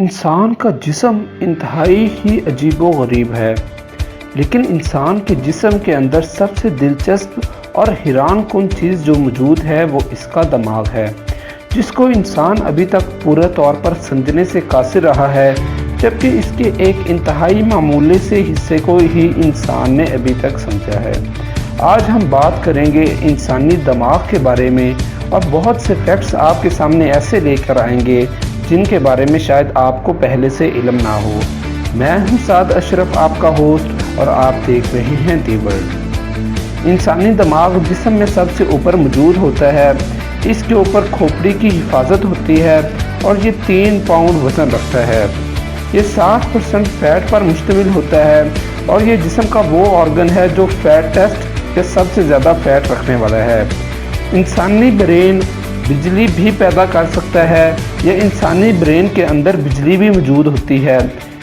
इंसान का जिस्म इंतहाई ही अजीबो-गरीब है, लेकिन इंसान के जिस्म के अंदर सबसे दिलचस्प और हैरानकुन चीज़ जो मौजूद है वो इसका दिमाग है, जिसको इंसान अभी तक पूरे तौर पर समझने से कासिर रहा है, जबकि इसके एक इंतहाई मामूली से हिस्से को ही इंसान ने अभी तक समझा है। आज हम बात करेंगे इंसानी दिमाग के बारे में और बहुत से फैक्ट्स आपके सामने ऐसे लेकर आएंगे जिनके बारे में शायद आपको पहले से इल्म ना हो। मैं हूं साद अशरफ, आपका होस्ट, और आप देख रहे हैं दी वर्ल्ड। इंसानी दिमाग जिस्म में सबसे ऊपर मौजूद होता है। इसके ऊपर खोपड़ी की हिफाजत होती है और ये 3 पाउंड वज़न रखता है। ये 60% फैट पर मुश्तमिल होता है और ये जिस्म का वो ऑर्गन है जो फैट टेस्ट के सबसे ज़्यादा फैट रखने वाला है। इंसानी ब्रेन बिजली भी पैदा कर सकता है। यह इंसानी ब्रेन के अंदर बिजली भी मौजूद होती है,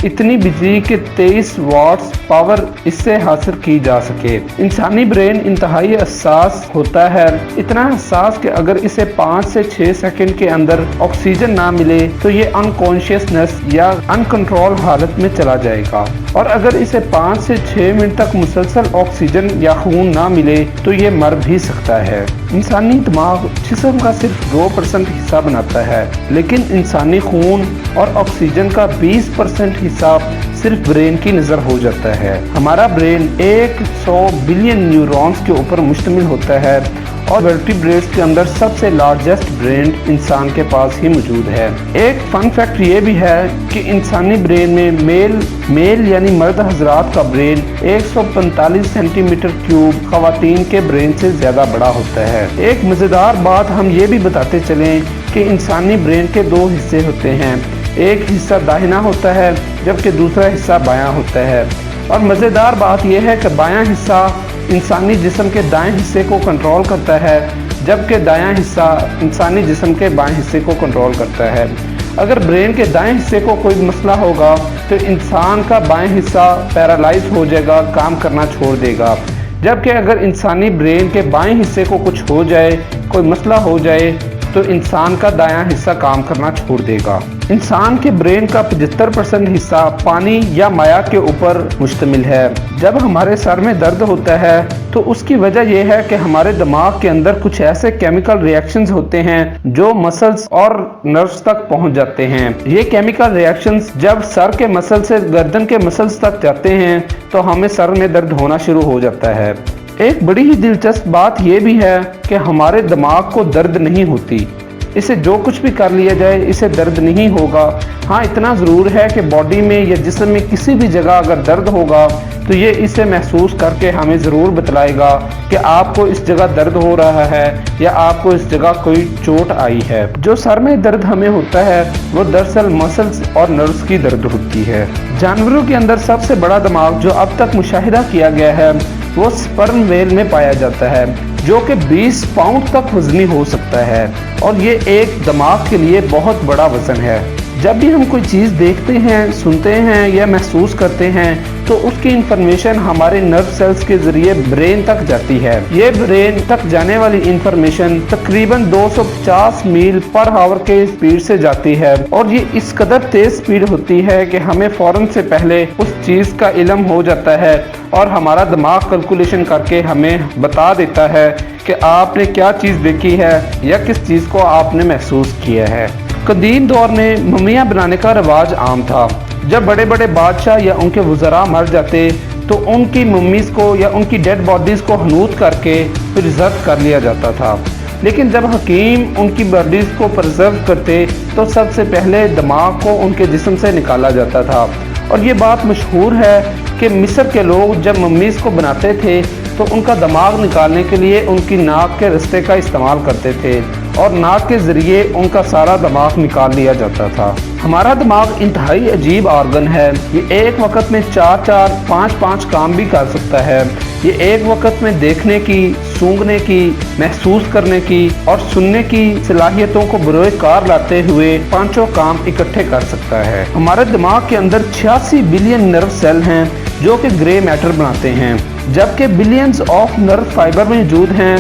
इतनी बिजली के 23 वाट्स पावर इससे हासिल की जा सके। इंसानी ब्रेन इंतहाई हसास होता है, इतना हसास कि अगर इसे 5 से 6 सेकंड के अंदर ऑक्सीजन ना मिले तो ये अनकॉन्शियसनेस या अनकंट्रोल हालत में चला जाएगा, और अगर इसे 5 से 6 मिनट तक मुसलसल ऑक्सीजन या खून ना मिले तो ये मर भी सकता है। इंसानी दिमाग जिस्म का सिर्फ 2% हिस्सा बनाता है, लेकिन इंसानी खून और ऑक्सीजन का 20% हिस्सा सिर्फ ब्रेन की नज़र हो जाता है। हमारा ब्रेन 100 बिलियन न्यूरॉन्स के ऊपर मुश्तमिल होता है और वर्टिब्रेट्स के अंदर सबसे लार्जेस्ट ब्रेन इंसान के पास ही मौजूद है। एक फन फैक्ट ये भी है कि इंसानी ब्रेन में मेल यानी मर्द हजरात का ब्रेन 145 सेंटीमीटर क्यूब खवातीन के ब्रेन से ज़्यादा बड़ा होता है। एक मज़ेदार बात हम ये भी बताते चलें कि इंसानी ब्रेन के 2 हिस्से होते हैं। एक हिस्सा दाहिना होता है जबकि दूसरा हिस्सा बायां होता है, और मज़ेदार बात यह है कि बायां हिस्सा इंसानी जिस्म के दाएं हिस्से को कंट्रोल करता है, जबकि दायां हिस्सा इंसानी जिस्म के बाएं हिस्से को कंट्रोल करता है। अगर ब्रेन के दाएं हिस्से को कोई मसला होगा तो इंसान का बाएं हिस्सा पैरालाइज हो जाएगा, काम करना छोड़ देगा, जबकि अगर इंसानी ब्रेन के बाएं हिस्से को कुछ हो जाए, कोई मसला हो जाए, तो इंसान का दायां हिस्सा काम करना छोड़ देगा। इंसान के ब्रेन का 75% हिस्सा पानी या माया के ऊपर मुश्तमिल है। जब हमारे सर में दर्द होता है तो उसकी वजह यह है कि हमारे दिमाग के अंदर कुछ ऐसे केमिकल रिएक्शंस होते हैं जो मसल्स और नर्व्स तक पहुंच जाते हैं। ये केमिकल रिएक्शंस जब सर के मसल से गर्दन के मसल्स तक जाते हैं तो हमें सर में दर्द होना शुरू हो जाता है। एक बड़ी ही दिलचस्प बात यह भी है कि हमारे दिमाग को दर्द नहीं होती। इसे जो कुछ भी कर लिया जाए इसे दर्द नहीं होगा। हाँ, इतना ज़रूर है कि बॉडी में या जिस्म में किसी भी जगह अगर दर्द होगा तो ये इसे महसूस करके हमें ज़रूर बतलाएगा कि आपको इस जगह दर्द हो रहा है या आपको इस जगह कोई चोट आई है। जो सर में दर्द हमें होता है वो दरअसल मसल्स और नर्व्स की दर्द होती है। जानवरों के अंदर सबसे बड़ा दिमाग जो अब तक मुशाहिदा किया गया है वो स्पर्म व्हेल में पाया जाता है, जो कि 20 पाउंड तक वजनी हो सकता है, और ये एक दिमाग के लिए बहुत बड़ा वजन है। जब भी हम कोई चीज़ देखते हैं, सुनते हैं या महसूस करते हैं तो उसकी इंफॉर्मेशन हमारे नर्व सेल्स के ज़रिए ब्रेन तक जाती है। ये ब्रेन तक जाने वाली इंफॉर्मेशन तकरीबन 250 मील पर आवर के स्पीड से जाती है, और ये इस कदर तेज़ स्पीड होती है कि हमें फ़ौरन से पहले उस चीज़ का इल्म हो जाता है और हमारा दिमाग कैलकुलेशन करके हमें बता देता है कि आपने क्या चीज़ देखी है या किस चीज़ को आपने महसूस किया है। कदीम दौर में मम्मियाँ बनाने का रिवाज आम था। जब बड़े बड़े बादशाह या उनके वज़रा मर जाते तो उनकी मम्मीज़ को या उनकी डेड बॉडीज़ को हनूत करके प्रिजर्व कर लिया जाता था। लेकिन जब हकीम उनकी बॉडीज़ को प्रिजर्व करते तो सबसे पहले दिमाग को उनके जिस्म से निकाला जाता था, और ये बात मशहूर है कि मिस्र के लोग जब मम्मीज़ को बनाते थे तो उनका दिमाग निकालने के लिए उनकी नाक के रास्ते का इस्तेमाल करते थे, और नाक के ज़रिए उनका सारा दिमाग निकाल लिया जाता था। हमारा दिमाग इंतहाई अजीब ऑर्गन है। ये एक वक्त में 4-4, 5-5 काम भी कर सकता है। ये एक वक्त में देखने की, सूंघने की, महसूस करने की और सुनने की सलाहियतों को बरोए कार लाते हुए 5 काम इकट्ठे कर सकता है। हमारे दिमाग के अंदर 86 बिलियन नर्व सेल हैं जो कि ग्रे मैटर बनाते हैं, जबकि बिलियंस ऑफ नर्व फाइबर मौजूद हैं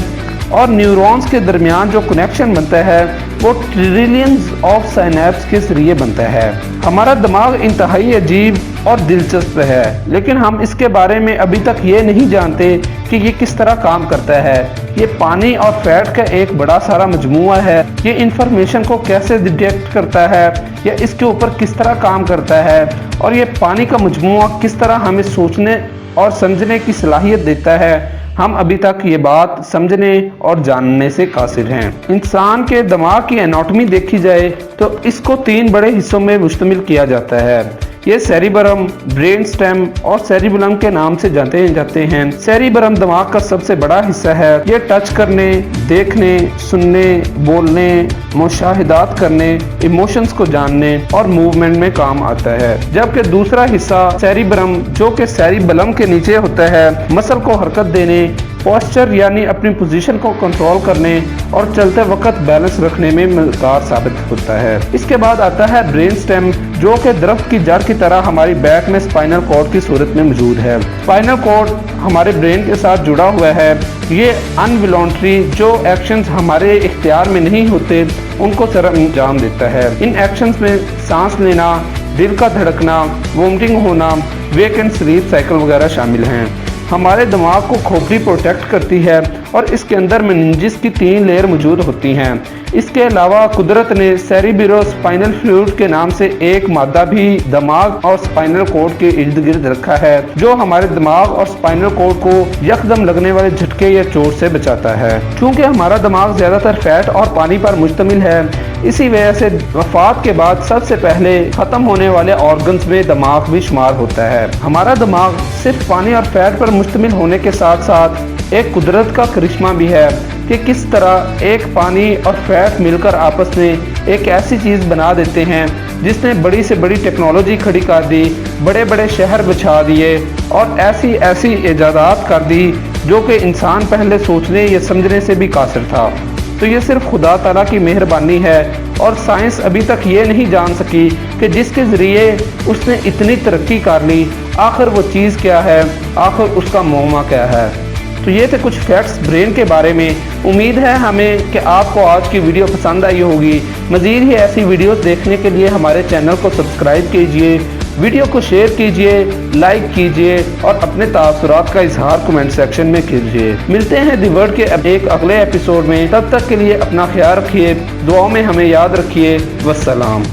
और न्यूरॉन्स के दरमियान जो कनेक्शन बनता है वो ट्रिलियंस ऑफ साइनेप्स के जरिए बनता है। हमारा दिमाग इंतहाई अजीब और दिलचस्प है, लेकिन हम इसके बारे में अभी तक ये नहीं जानते कि ये किस तरह काम करता है। ये पानी और फैट का एक बड़ा सारा मजमूआ है। ये इंफॉर्मेशन को कैसे डिटेक्ट करता है या इसके ऊपर किस तरह काम करता है, और ये पानी का मजमूआ किस तरह हमें सोचने और समझने की सलाहियत देता है, हम अभी तक ये बात समझने और जानने से कासिर हैं। इंसान के दिमाग की एनाटॉमी देखी जाए तो इसको 3 बड़े हिस्सों में मुश्तमिल किया जाता है। ये सेरिबरम, ब्रेन स्टेम और सेरिबेलम के नाम से जाने जाते हैं। सेरिबरम दिमाग का सबसे बड़ा हिस्सा है। ये टच करने, देखने, सुनने, बोलने, मुशाहिदात करने, इमोशंस को जानने और मूवमेंट में काम आता है। जबकि दूसरा हिस्सा सेरिबरम, जो कि सेरिबेलम के नीचे होता है, मसल को हरकत देने, पोस्चर यानी अपनी पोजीशन को कंट्रोल करने और चलते वक्त बैलेंस रखने में मददगार साबित होता है। इसके बाद आता है ब्रेन स्टेम, जो कि दरख्त की जड़ की तरह हमारी बैक में स्पाइनल कॉर्ड की सूरत में मौजूद है। स्पाइनल कॉर्ड हमारे ब्रेन के साथ जुड़ा हुआ है। ये अनवॉलंटरी जो एक्शंस हमारे इख्तियार में नहीं होते उनको सर अंजाम देता है। इन एक्शंस में सांस लेना, दिल का धड़कना, वोमिटिंग होना, वेक एंड स्लीप साइकिल वगैरह शामिल हैं। हमारे दिमाग को खोपड़ी प्रोटेक्ट करती है और इसके अंदर मेनिंजेस की 3 लेयर मौजूद होती हैं। इसके अलावा कुदरत ने सेरिब्रोस्पाइनल फ्लूइड के नाम से एक मादा भी दिमाग और स्पाइनल कॉर्ड के इर्द गिर्द रखा है, जो हमारे दिमाग और स्पाइनल कॉर्ड को यकदम लगने वाले झटके या चोट से बचाता है। क्योंकि हमारा दिमाग ज्यादातर फैट और पानी पर मुश्तमिल है, इसी वजह से वफात के बाद सबसे पहले खत्म होने वाले ऑर्गन्स में दिमाग भी शुमार होता है। हमारा दिमाग सिर्फ पानी और फैट पर मुश्तमिल होने के साथ साथ एक कुदरत का करिश्मा भी है कि किस तरह एक पानी और फैट मिलकर आपस में एक ऐसी चीज़ बना देते हैं जिसने बड़ी से बड़ी टेक्नोलॉजी खड़ी कर दी, बड़े बड़े शहर बिछा दिए और ऐसी ऐसी इजादात कर दी जो कि इंसान पहले सोचने या समझने से भी कासिर था। तो ये सिर्फ खुदा ताला की मेहरबानी है और साइंस अभी तक ये नहीं जान सकी कि जिसके ज़रिए उसने इतनी तरक्की कर ली, आखिर वो चीज़ क्या है, आखिर उसका मौमा क्या है। तो ये थे कुछ फैक्ट्स ब्रेन के बारे में। उम्मीद है हमें कि आपको आज की वीडियो पसंद आई होगी। मज़ीद ही ऐसी वीडियोस देखने के लिए हमारे चैनल को सब्सक्राइब कीजिए, वीडियो को शेयर कीजिए, लाइक कीजिए और अपने तासुरात का इजहार कमेंट सेक्शन में कीजिए। मिलते हैं दी वर्ड के एक अगले एपिसोड में। तब तक के लिए अपना ख्याल रखिए, दुआओं में हमें याद रखिए। वस्सलाम।